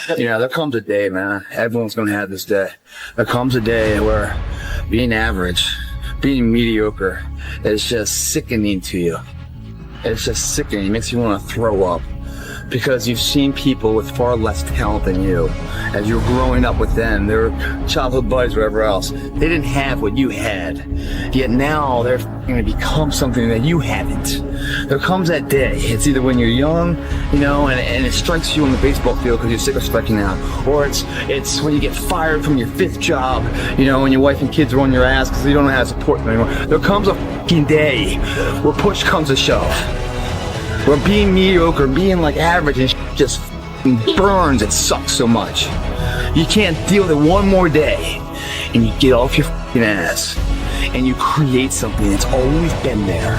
There comes a day, man. Everyone's gonna have this day. There comes a day where being average, being mediocre is just sickening to you. It's just sickening. It makes you want to throw up. Because you've seen people with far less talent than you. As you're growing up with them, their childhood buddies, whatever else, they didn't have what you had. Yet now they're going to become something that you haven't. There comes that day. It's either when you're young, and it strikes you on the baseball field because you're sick of striking out, or it's when you get fired from your 5th job, when your wife and kids are on your ass because you don't know how to support them anymore. There comes a fucking day where push comes to shove. Where being mediocre, being like average and just burns, it sucks so much. You can't deal with it one more day. And you get off your ass and you create something that's always been there.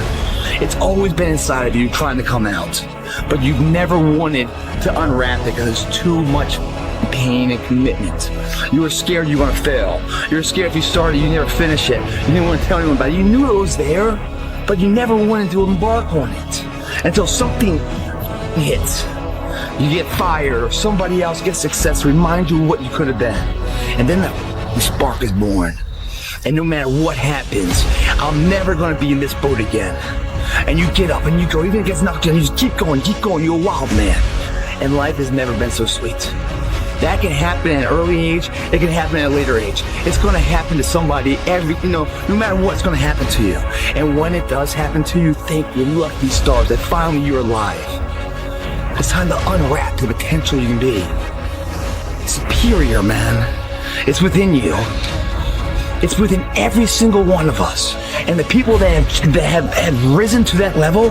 It's always been inside of you trying to come out. But you've never wanted to unwrap it because it's too much pain and commitment. You were scared you were gonna fail. You were scared if you started, you never finish it. You didn't want to tell anyone about it. You knew it was there, but you never wanted to embark on it. Until something hits. You get fired or somebody else gets success, remind you of what you could have been. And then the spark is born. And no matter what happens, I'm never gonna be in this boat again. And you get up and you go, even if it gets knocked down, you just keep going, you're a wild man. And life has never been so sweet. That can happen at an early age, it can happen at a later age. It's gonna happen to somebody no matter what, it's gonna happen to you. And when it does happen to you, thank your lucky stars that finally you're alive. It's time to unwrap the potential you can be. Superior, man. It's within you. It's within every single one of us. And the people that have risen to that level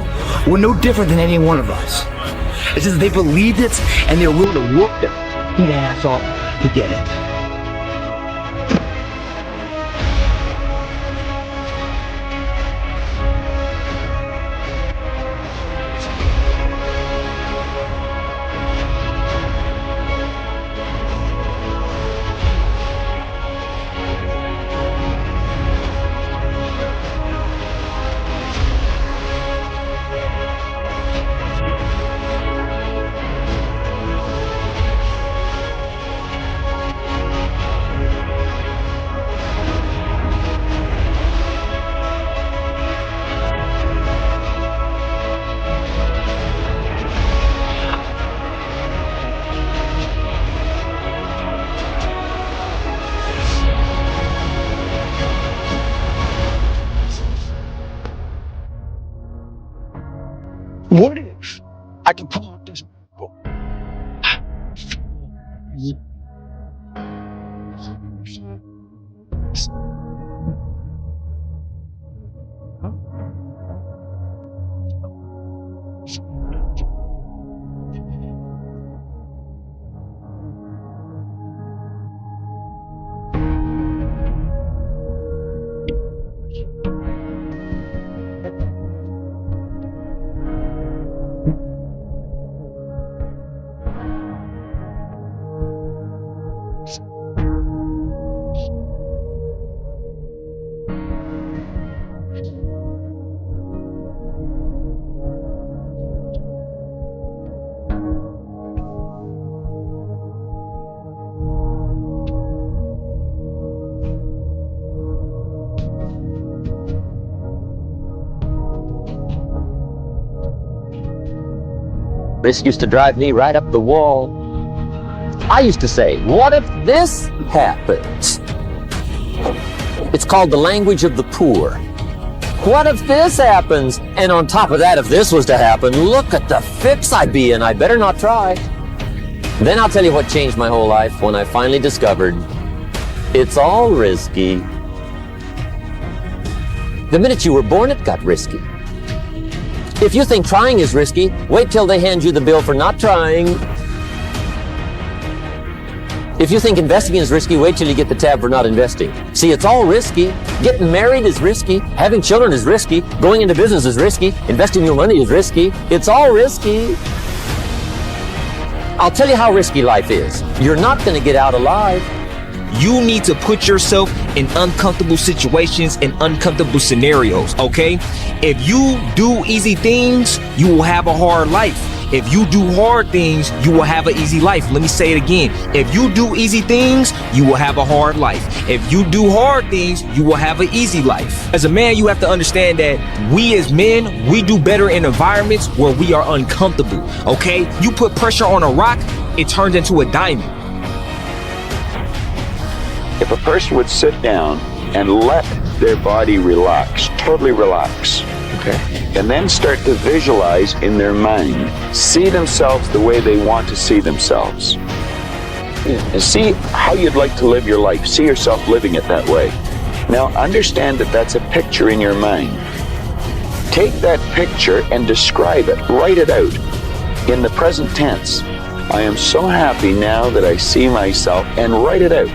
were no different than any one of us. It's just they believed it and they were willing to work their ass off to get it. What if I can pull out this book? This used to drive me right up the wall. I used to say, what if this happens? It's called the language of the poor. What if this happens? And on top of that, if this was to happen, look at the fix I'd be in. I better not try. Then I'll tell you what changed my whole life when I finally discovered it's all risky. The minute you were born, it got risky. If you think trying is risky, wait till they hand you the bill for not trying. If you think investing is risky, wait till you get the tab for not investing. See, it's all risky. Getting married is risky. Having children is risky. Going into business is risky. Investing your money is risky. It's all risky. I'll tell you how risky life is. You're not going to get out alive. You need to put yourself in uncomfortable situations and uncomfortable scenarios, okay? If you do easy things, you will have a hard life. If you do hard things, you will have an easy life. Let me say it again. If you do easy things, you will have a hard life. If you do hard things, you will have an easy life. As a man, you have to understand that we as men, we do better in environments where we are uncomfortable, okay? You put pressure on a rock, it turns into a diamond. If a person would sit down and let their body relax, totally relax, okay, and then start to visualize in their mind, see themselves the way they want to see themselves, and see how you'd like to live your life, see yourself living it that way. Now understand that that's a picture in your mind. Take that picture and describe it, write it out in the present tense. I am so happy now that I see myself, and write it out.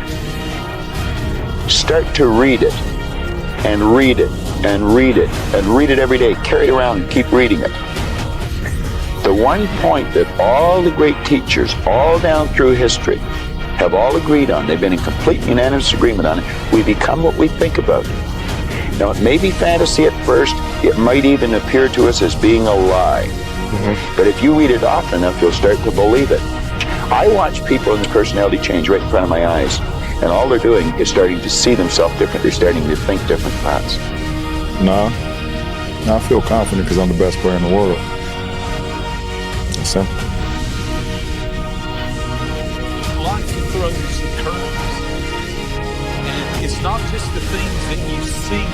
Start to read it, and read it, and read it, and read it every day. Carry it around and keep reading it. The one point that all the great teachers, all down through history, have all agreed on, they've been in complete unanimous agreement on it, we become what we think about it. Now, it may be fantasy at first, it might even appear to us as being a lie. But if you read it often enough, you'll start to believe it. I watch people in the personality change right in front of my eyes, and all they're doing is starting to see themselves different. They're starting to think different thoughts. No, I feel confident because I'm the best player in the world. It's simple. Life throws curves, and it's not just the things that you see,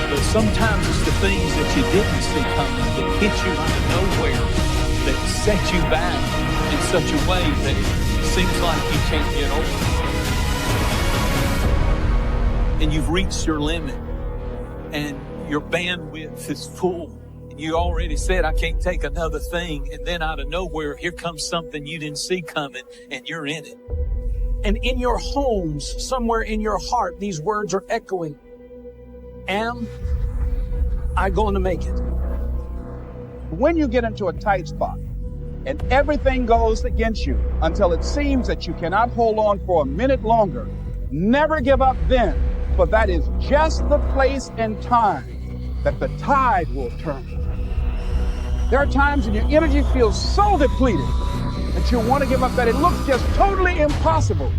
but sometimes it's the things that you didn't see coming that hit you out of nowhere, that set you back in such a way that it seems like you can't get over. And you've reached your limit, and your bandwidth is full. You already said, I can't take another thing. And then out of nowhere, here comes something you didn't see coming, and you're in it. And in your homes, somewhere in your heart, these words are echoing. Am I going to make it? When you get into a tight spot and everything goes against you until it seems that you cannot hold on for a minute longer, never give up then, for that is just the place and time that the tide will turn. There are times when your energy feels so depleted that you want to give up, that it looks just totally impossible.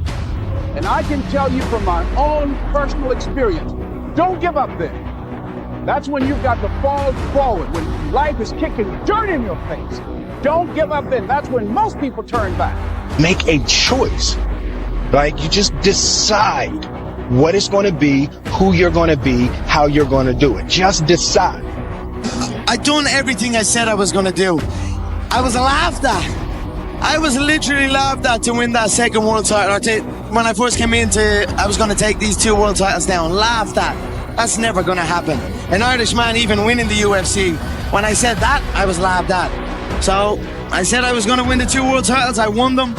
And I can tell you from my own personal experience, don't give up then. That's when you've got to fall forward, when life is kicking dirt in your face. Don't give up then. That's when most people turn back. Make a choice. Like, you just decide what it's going to be, who you're going to be, how you're going to do it. Just decide. I done everything I said I was going to do. I was laughed at. I was literally laughed at to win that second world title. When I first came into, I was going to take these 2 world titles down. Laughed at. That's never going to happen. An Irish man even winning the UFC. When I said that, I was laughed at. So I said I was going to win the 2 world titles. I won them.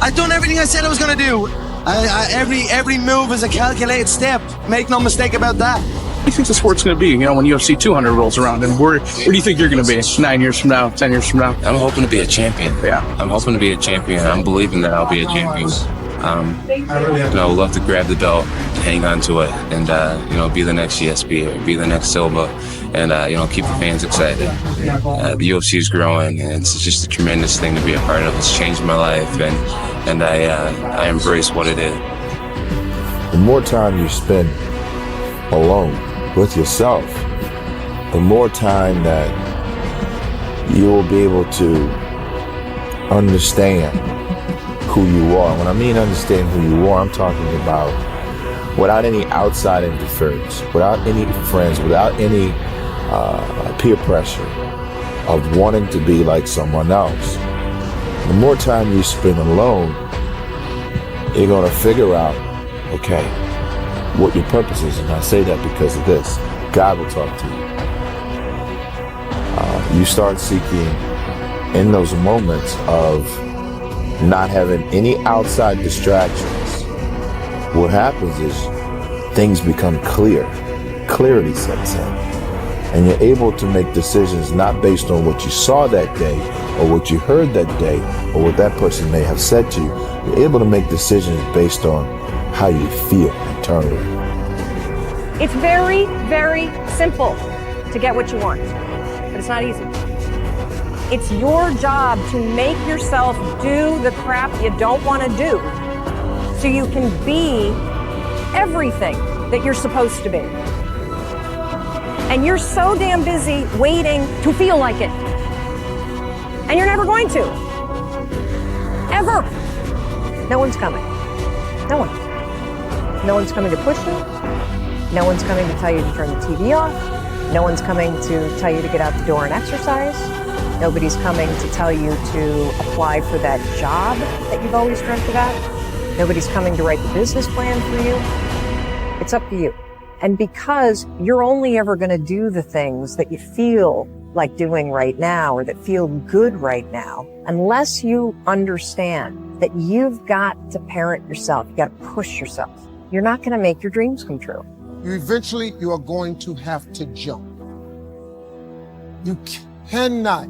I done everything I said I was going to do. Every move is a calculated step. Make no mistake about that. What do you think the sport's going to be, you know, when UFC 200 rolls around? And where do you think you're going to be 9 years from now, 10 years from now? I'm hoping to be a champion. Yeah. I'm hoping to be a champion. I'm believing that I'll be a champion. You know, I'd love to grab the belt, hang on to it, and, you know, be the next GSP or be the next Silva, and, you know, keep the fans excited. The UFC is growing, and it's just a tremendous thing to be a part of. It's changed my life, and I embrace what it is. The more time you spend alone with yourself, the more time that you will be able to understand who you are. When I mean understand who you are, I'm talking about without any outside interference, without any friends, without any peer pressure of wanting to be like someone else. The more time you spend alone, you're going to figure out, okay, what your purpose is. And I say that because of this. God will talk to you. You start seeking in those moments of not having any outside distractions. What happens is things become clear. Clarity sets in. And you're able to make decisions not based on what you saw that day, or what you heard that day or what that person may have said to you, you're able to make decisions based on how you feel internally. It's very, very simple to get what you want, but it's not easy. It's your job to make yourself do the crap you don't want to do so you can be everything that you're supposed to be. And you're so damn busy waiting to feel like it. And you're never going to. Ever. No one's coming. No one. No one's coming to push you. No one's coming to tell you to turn the TV off. No one's coming to tell you to get out the door and exercise. Nobody's coming to tell you to apply for that job that you've always dreamt about. Nobody's coming to write the business plan for you. It's up to you. And because you're only ever going to do the things that you feel like doing right now or that feel good right now, unless you understand that you've got to parent yourself, you got to push yourself, you're not going to make your dreams come true. Eventually, you are going to have to jump. You cannot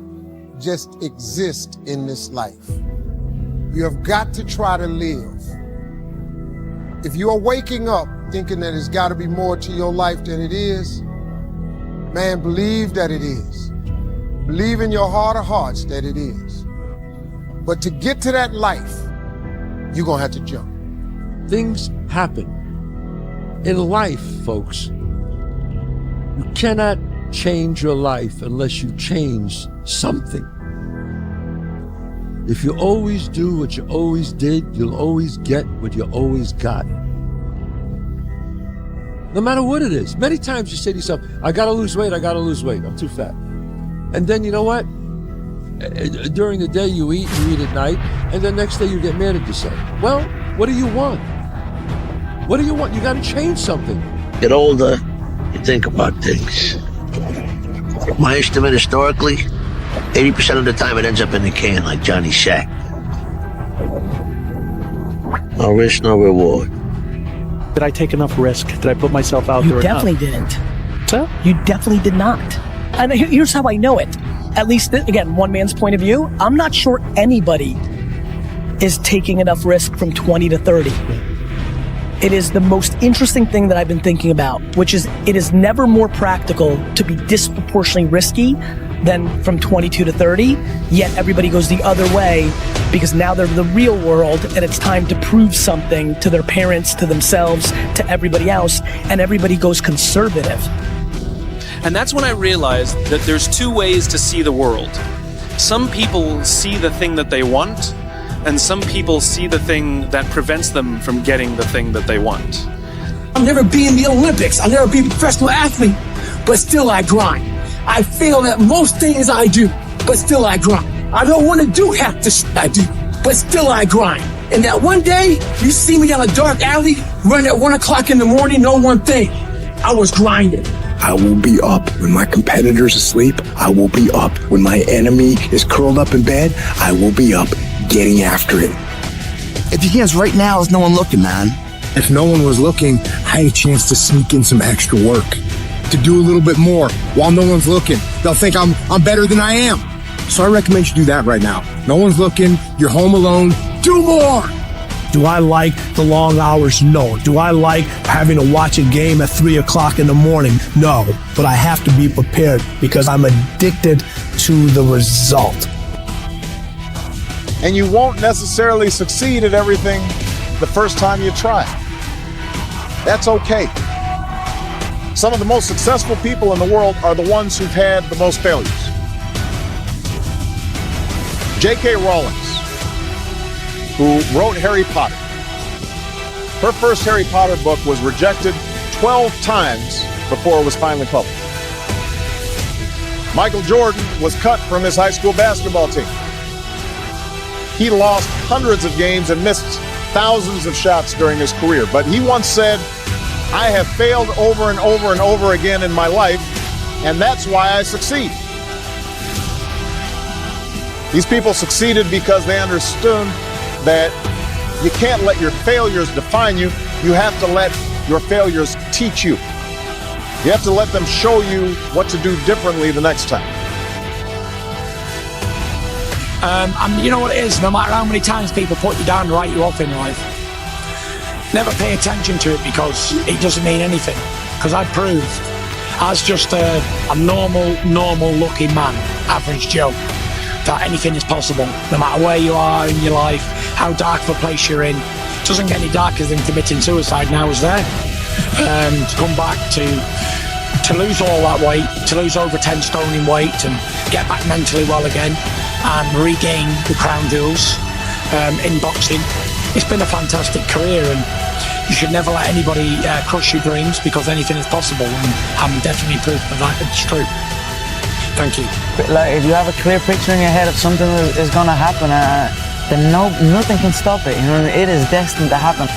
just exist in this life. You have got to try to live. If you are waking up thinking that there's got to be more to your life than it is, man, believe that it is. Believe in your heart of hearts that it is. But to get to that life, you're going to have to jump. Things happen. In life, folks, you cannot change your life unless you change something. If you always do what you always did, you'll always get what you always got. No matter what it is. Many times you say to yourself, I gotta lose weight, I'm too fat. And then you know what? During the day you eat at night, and the next day you get mad at yourself. Well, what do you want? What do you want? You gotta change something. Get older, you think about things. My estimate historically, 80% of the time it ends up in the can like Johnny Shack. No risk, no reward. Did I take enough risk? Did I put myself out there? You definitely didn't. So? You definitely did not. And here's how I know it. At least, again, one man's point of view, I'm not sure anybody is taking enough risk from 20 to 30. It is the most interesting thing that I've been thinking about, which is it is never more practical to be disproportionately risky than from 22 to 30, yet everybody goes the other way because now they're in the real world and it's time to prove something to their parents, to themselves, to everybody else, and everybody goes conservative. And that's when I realized that there's two ways to see the world. Some people see the thing that they want, and some people see the thing that prevents them from getting the thing that they want. I'll never be in the Olympics, I'll never be a professional athlete, but still I grind. I fail at most things I do, but still I grind. I don't want to do half the shit I do, but still I grind. And that one day, you see me down a dark alley, run at 1 o'clock in the morning, know one thing, I was grinding. I will be up when my competitor's asleep. I will be up when my enemy is curled up in bed. I will be up getting after it. If you guess right now, there's no one looking, man. If no one was looking, I had a chance to sneak in some extra work, to do a little bit more while no one's looking. They'll think I'm better than I am. So I recommend you do that right now. No one's looking. You're home alone. Do more. Do I like the long hours? No. Do I like having to watch a game at 3 o'clock in the morning? No. But I have to be prepared because I'm addicted to the result. And you won't necessarily succeed at everything the first time you try. That's okay. Some of the most successful people in the world are the ones who've had the most failures. J.K. Rowling, who wrote Harry Potter. Her first Harry Potter book was rejected 12 times before it was finally published. Michael Jordan was cut from his high school basketball team. He lost hundreds of games and missed thousands of shots during his career. But he once said, I have failed over and over and over again in my life, and that's why I succeed. These people succeeded because they understood that you can't let your failures define you. You have to let your failures teach you. You have to let them show you what to do differently the next time. And you know what it is, no matter how many times people put you down to write you off in life, never pay attention to it because it doesn't mean anything. Because I proved, as just a normal looking man, average Joe, that anything is possible. No matter where you are in your life, how dark of a place you're in. It doesn't get any darker than committing suicide now is there. To come back to lose all that weight, to lose over 10 stone in weight and get back mentally well again and regain the crown jewels in boxing. It's been a fantastic career, and you should never let anybody crush your dreams because anything is possible, and I'm definitely proof of that it's true. Thank you. Like, if you have a clear picture in your head of something that is going to happen, then nothing can stop it. You know, it is destined to happen.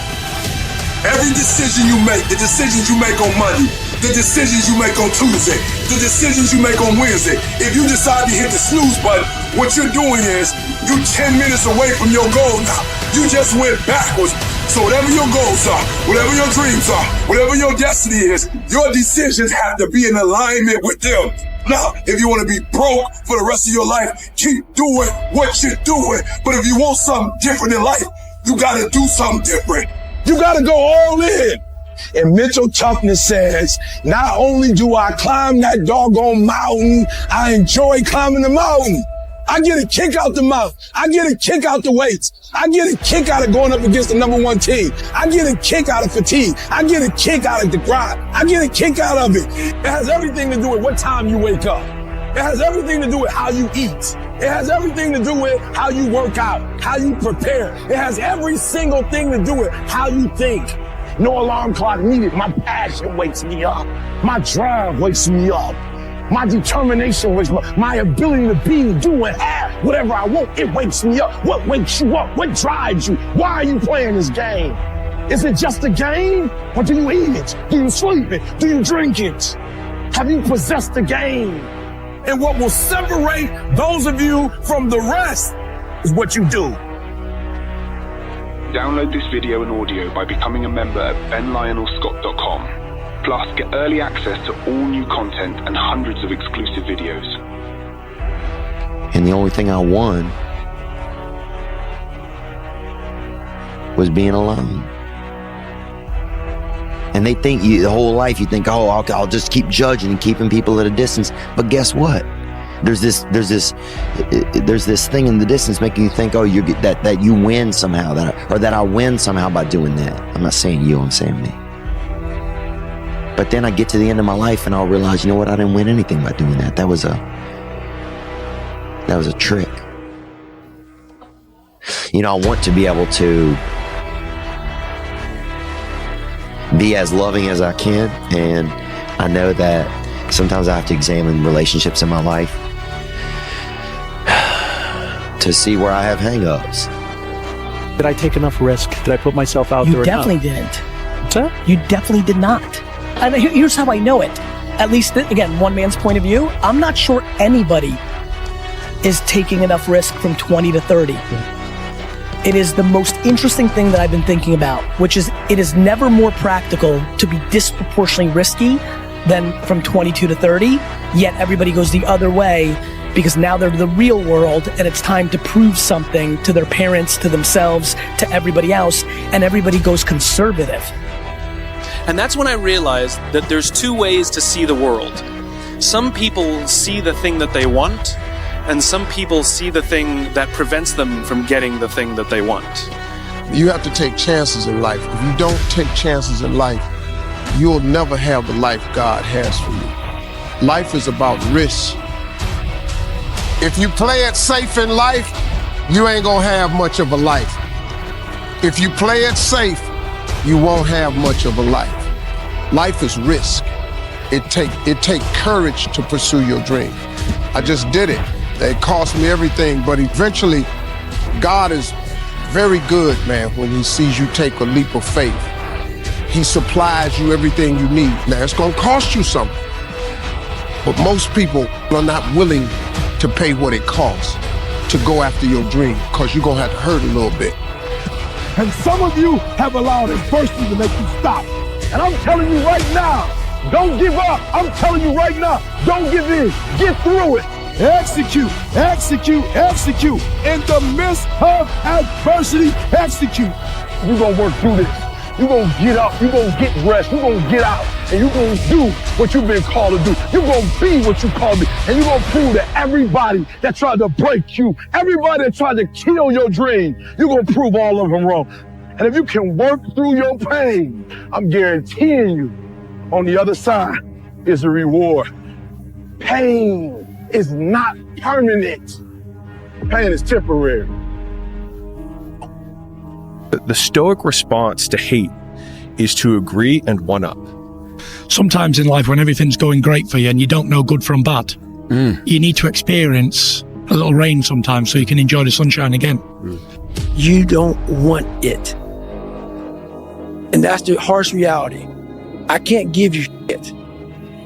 Every decision you make, the decisions you make on Monday, the decisions you make on Tuesday, the decisions you make on Wednesday, if you decide to hit the snooze button, what you're doing is you're 10 minutes away from your goal now. You just went backwards. So whatever your goals are, whatever your dreams are, whatever your destiny is, your decisions have to be in alignment with them. Now, if you want to be broke for the rest of your life, keep doing what you're doing. But if you want something different in life, you got to do something different. You got to go all in. And mental toughness says, not only do I climb that doggone mountain, I enjoy climbing the mountain. I get a kick out the mountain. I get a kick out the weights. I get a kick out of going up against the number one team. I get a kick out of fatigue. I get a kick out of the grind. I get a kick out of it. It has everything to do with what time you wake up. It has everything to do with how you eat. It has everything to do with how you work out, how you prepare. It has every single thing to do with how you think. No alarm clock needed. My passion wakes me up. My drive wakes me up. My determination wakes me up. My ability to be, do, and have whatever I want, it wakes me up. What wakes you up? What drives you? Why are you playing this game? Is it just a game? Or do you eat it? Do you sleep it? Do you drink it? Have you possessed the game? And what will separate those of you from the rest is what you do. Download this video and audio by becoming a member at benlionelscott.com. Plus, get early access to all new content and hundreds of exclusive videos. And the only thing I won was being alone. And they think the whole life you think, oh, I'll just keep judging and keeping people at a distance. But guess what? There's this thing in the distance making you think, oh, you get that you win somehow, that I win somehow by doing that. I'm not saying you, I'm saying me. But then I get to the end of my life and I'll realize, you know what? I didn't win anything by doing that. That was a trick. You know, I want to be able to be as loving as I can, and I know that sometimes I have to examine relationships in my life to see where I have hang-ups. Did I take enough risk? Did I put myself out there? You definitely didn't. What's that? You definitely did not. And here's how I know it. At least, again, one man's point of view. I'm not sure anybody is taking enough risk from 20 to 30. It is the most interesting thing that I've been thinking about, which is it is never more practical to be disproportionately risky than from 22 to 30, yet everybody goes the other way because now they're the real world and it's time to prove something to their parents, to themselves, to everybody else, and everybody goes conservative. And that's when I realized that there's two ways to see the world. Some people see the thing that they want, and some people see the thing that prevents them from getting the thing that they want. You have to take chances in life. If you don't take chances in life, you'll never have the life God has for you. Life is about risk. If you play it safe in life, you ain't gonna have much of a life. If you play it safe, you won't have much of a life. Life is risk. It take courage to pursue your dream. I just did it. It cost me everything, but eventually, God is very good, man, when he sees you take a leap of faith. He supplies you everything you need. Now, it's gonna cost you something, but most people are not willing to pay what it costs to go after your dream, because you're gonna have to hurt a little bit. And some of you have allowed adversity to make you stop. And I'm telling you right now, don't give up. I'm telling you right now, don't give in. Get through it. execute, execute, execute. In the midst of adversity, execute. You're going to work through this. You're going to get up. You're going to get rest. You're going to get out. And you're going to do what you've been called to do. You're going to be what you called to be. And you're going to prove to everybody that tried to break you, everybody that tried to kill your dream, you're going to prove all of them wrong. And if you can work through your pain, I'm guaranteeing you, on the other side is a reward. Pain is not permanent. Pain is temporary. The stoic response to hate is to agree and one up. Sometimes in life when everything's going great for you and you don't know good from bad, you need to experience a little rain sometimes so you can enjoy the sunshine again. You don't want it. And that's the harsh reality. I can't give you shit.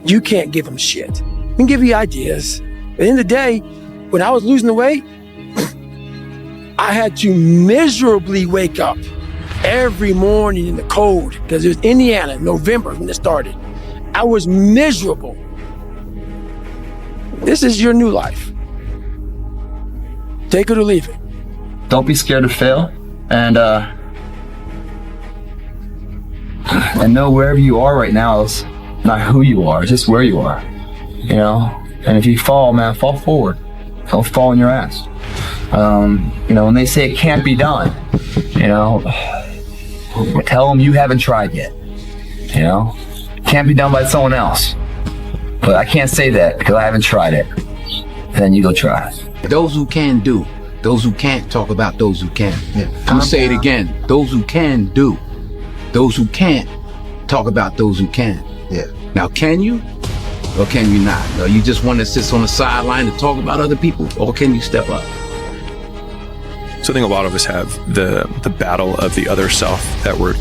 You can't give them shit. I can give you ideas. At the end of the day, when I was losing the weight, I had to miserably wake up every morning in the cold because it was Indiana, November when it started. I was miserable. This is your new life. Take it or leave it. Don't be scared to fail, and know wherever you are right now is not who you are, it's just where you are, you know? And if you fall, man, fall forward. Don't fall on your ass. You know, when they say it can't be done, you know, tell them you haven't tried yet, you know? Can't be done by someone else. But I can't say that because I haven't tried it. Then you go try. Those who can do. Those who can't talk about those who can. I'm say it again. Those who can do. Those who can't talk about those who can. Yeah. Now, can you or can you not? Or you just want to sit on the sideline and talk about other people, or can you step up? So I think a lot of us have the battle of the other self that we're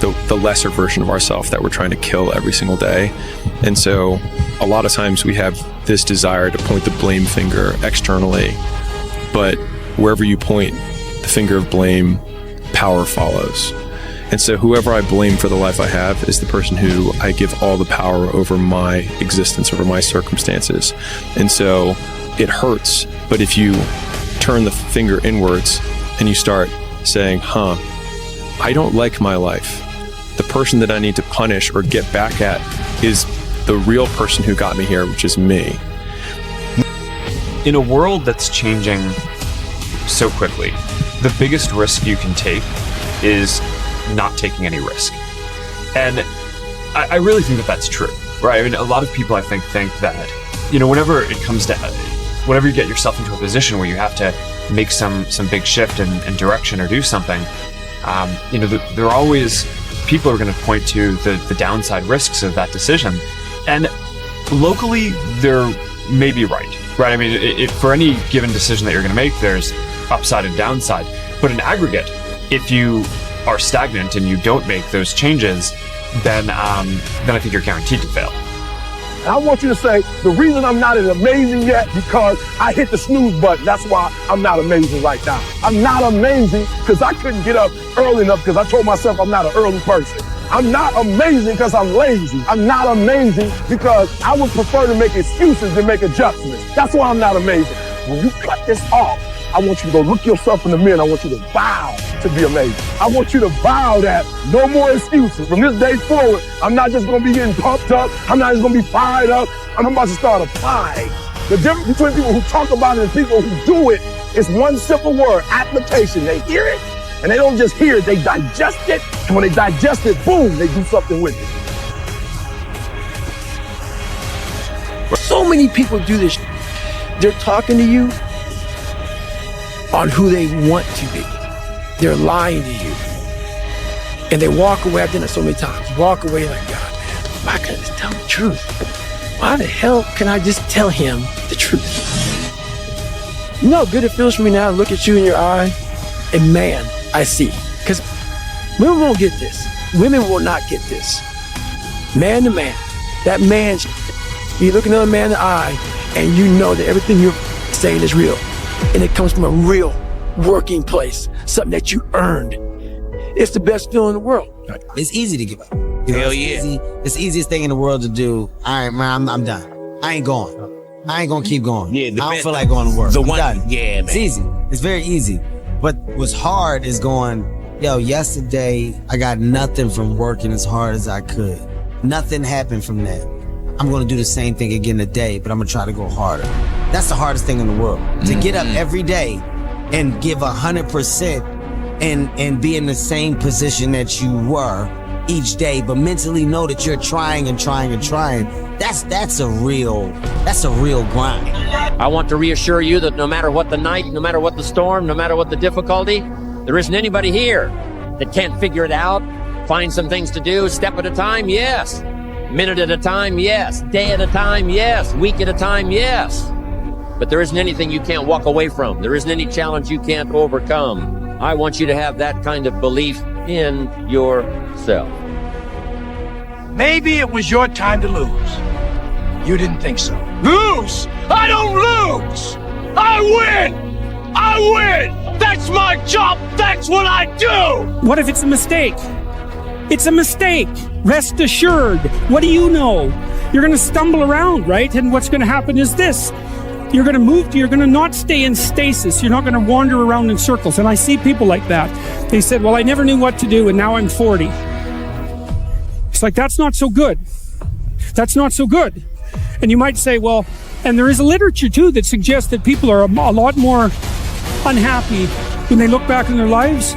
the lesser version of ourself that we're trying to kill every single day. And so a lot of times we have this desire to point the blame finger externally, but wherever you point the finger of blame, power follows. And so whoever I blame for the life I have is the person who I give all the power over my existence, over my circumstances. And so it hurts, but if you turn the finger inwards and you start saying, I don't like my life. The person that I need to punish or get back at is the real person who got me here, which is me. In a world that's changing so quickly, the biggest risk you can take is not taking any risk. And I really think that that's true, right? I mean, a lot of people I think that, you know, whenever it comes to, whenever you get yourself into a position where you have to make some big shift in direction or do something, you know, there are always people who are going to point to the downside risks of that decision. And locally, they're maybe right? I mean, for any given decision that you're going to make, there's upside and downside. But in aggregate, if you are stagnant and you don't make those changes, then I think you're guaranteed to fail. I want you to say, the reason I'm not as amazing yet, because I hit the snooze button. That's why I'm not amazing right now. I'm not amazing because I couldn't get up early enough because I told myself I'm not an early person. I'm not amazing because I'm lazy. I'm not amazing because I would prefer to make excuses than make adjustments. That's why I'm not amazing. When you cut this off, I want you to go look yourself in the mirror and I want you to vow to be amazing. I want you to vow that no more excuses. From this day forward, I'm not just gonna be getting pumped up. I'm not just gonna be fired up. I'm about to start applying. The difference between people who talk about it and people who do it is one simple word, application. They hear it and they don't just hear it, they digest it. And when they digest it, boom, they do something with it. So many people do this. They're talking to you on who they want to be. They're lying to you. And they walk away, I've done it so many times, walk away like, God, man, why can't I just tell the truth? Why the hell can I just tell him the truth? You know how good it feels for me now to look at you in your eye? And man, I see. Because women won't get this. Women will not get this. Man to man, that man's, you look another man in the eye and you know that everything you're saying is real. And it comes from a real working place, something that you earned. It's the best feeling in the world. It's easy to give up. Hell yeah. It's the easiest thing in the world to do. All right, man, I'm done. I ain't going. I ain't gonna keep going. Yeah, I don't feel like going to work. The I'm one, done. yeah, man. It's easy. It's very easy. But what's hard is going, yo, yesterday I got nothing from working as hard as I could. Nothing happened from that. I'm gonna do the same thing again today, but I'm gonna try to go harder. That's the hardest thing in the world. To get up every day and give 100% and be in the same position that you were each day, but mentally know that you're trying and trying and trying. That's a real grind. I want to reassure you that no matter what the night, no matter what the storm, no matter what the difficulty, there isn't anybody here that can't figure it out, find some things to do, step at a time, yes. Minute at a time, yes. Day at a time, yes. Week at a time, yes. But there isn't anything you can't walk away from. There isn't any challenge you can't overcome. I want you to have that kind of belief in yourself. Maybe it was your time to lose. You didn't think so. Lose? I don't lose! I win! I win! That's my job! That's what I do! What if it's a mistake? It's a mistake. Rest assured. What do you know? You're going to stumble around, right? And what's going to happen is this. You're going to move, you're going to not stay in stasis. You're not going to wander around in circles. And I see people like that. They said, well, I never knew what to do, and now I'm 40. It's like, that's not so good. That's not so good. And you might say, well, and there is a literature too that suggests that people are a lot more unhappy when they look back in their lives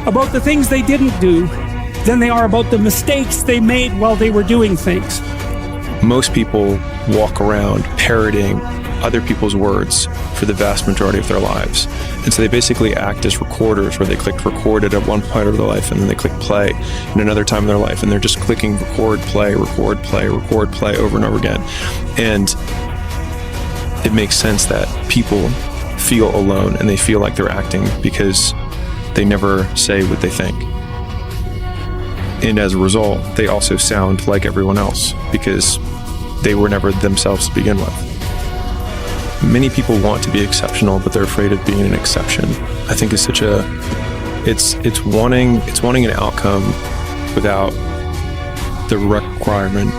about the things they didn't do than they are about the mistakes they made while they were doing things. Most people walk around parroting other people's words for the vast majority of their lives. And so they basically act as recorders, where they click record at one point of their life and then they click play in another time in their life, and they're just clicking record, play, record, play, record, play over and over again. And it makes sense that people feel alone and they feel like they're acting because they never say what they think. And as a result, they also sound like everyone else because they were never themselves to begin with. Many people want to be exceptional, but they're afraid of being an exception. I think it's such a, it's wanting an outcome without the requirement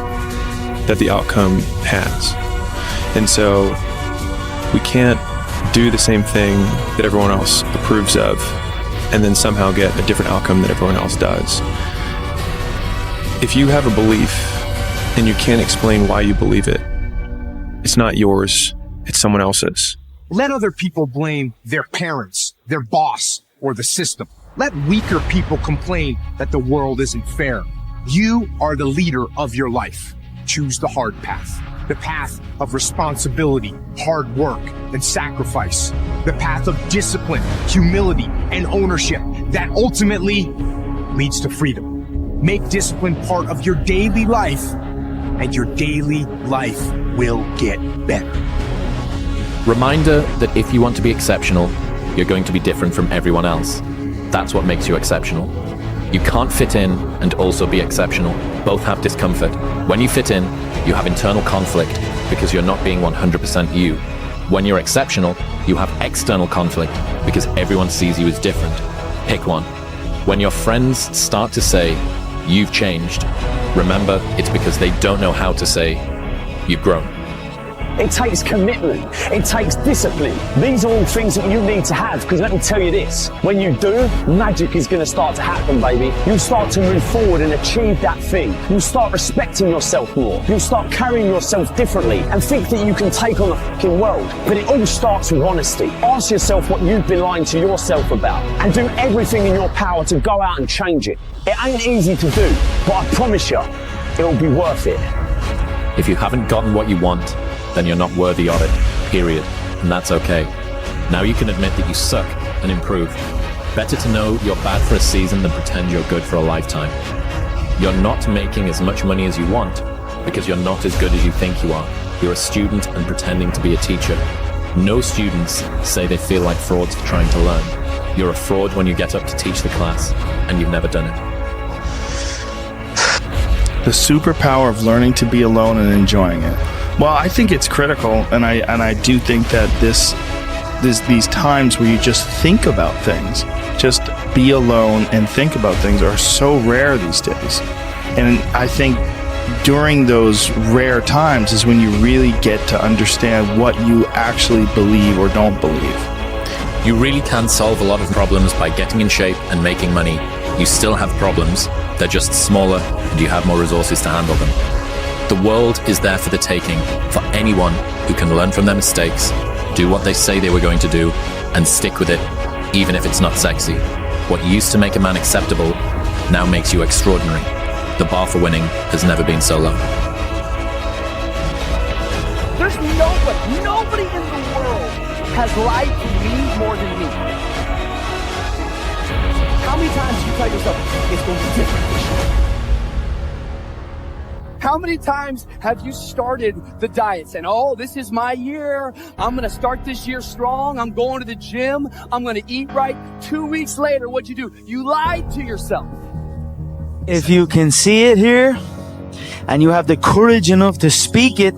that the outcome has. And so we can't do the same thing that everyone else approves of and then somehow get a different outcome that everyone else does. If you have a belief and you can't explain why you believe it, it's not yours, it's someone else's. Let other people blame their parents, their boss, or the system. Let weaker people complain that the world isn't fair. You are the leader of your life. Choose the hard path. The path of responsibility, hard work, and sacrifice. The path of discipline, humility, and ownership that ultimately leads to freedom. Make discipline part of your daily life, and your daily life will get better. Reminder that if you want to be exceptional, you're going to be different from everyone else. That's what makes you exceptional. You can't fit in and also be exceptional. Both have discomfort. When you fit in, you have internal conflict because you're not being 100% you. When you're exceptional, you have external conflict because everyone sees you as different. Pick one. When your friends start to say, "You've changed," remember, it's because they don't know how to say, "You've grown." It takes commitment. It takes discipline. These are all things that you need to have, because let me tell you this, when you do, magic is going to start to happen, baby. You'll start to move forward and achieve that thing. You'll start respecting yourself more. You'll start carrying yourself differently and think that you can take on the fucking world. But it all starts with honesty. Ask yourself what you've been lying to yourself about and do everything in your power to go out and change it. It ain't easy to do, but I promise you, it'll be worth it. If you haven't gotten what you want, then you're not worthy of it, period. And that's okay. Now you can admit that you suck and improve. Better to know you're bad for a season than pretend you're good for a lifetime. You're not making as much money as you want because you're not as good as you think you are. You're a student and pretending to be a teacher. No students say they feel like frauds trying to learn. You're a fraud when you get up to teach the class and you've never done it. The superpower of learning to be alone and enjoying it. Well, I think it's critical, and I do think that these times where you just think about things, just be alone and think about things, are so rare these days. And I think during those rare times is when you really get to understand what you actually believe or don't believe. You really can solve a lot of problems by getting in shape and making money. You still have problems, they're just smaller and you have more resources to handle them. The world is there for the taking for anyone who can learn from their mistakes, do what they say they were going to do, and stick with it, even if it's not sexy. What used to make a man acceptable now makes you extraordinary. The bar for winning has never been so low. There's nobody in the world has lied to me more than me. How many times do you tell yourself, it's going to be different this year? How many times have you started the diet saying, oh, this is my year. I'm going to start this year strong. I'm going to the gym. I'm going to eat right. 2 weeks later, what'd you do? You lied to yourself. If you can see it here and you have the courage enough to speak it,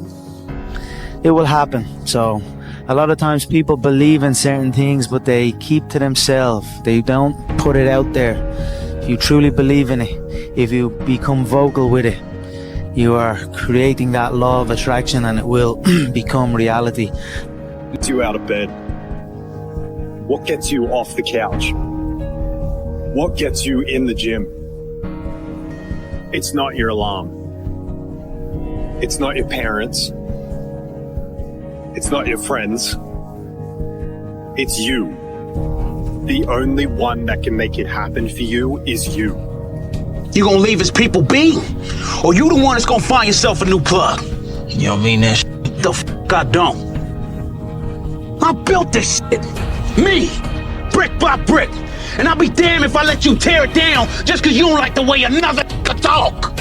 it will happen. So a lot of times people believe in certain things, but they keep to themselves. They don't put it out there. If you truly believe in it, if you become vocal with it, you are creating that law of attraction and it will become reality. What gets you out of bed? What gets you off the couch? What gets you in the gym? It's not your alarm. It's not your parents. It's not your friends. It's you. The only one that can make it happen for you is you. You gonna leave his people be? Or you the one that's gonna find yourself a new plug? You don't mean that shit? The f*** I don't. I built this shit. Me. Brick by brick. And I'll be damned if I let you tear it down just cause you don't like the way another talk.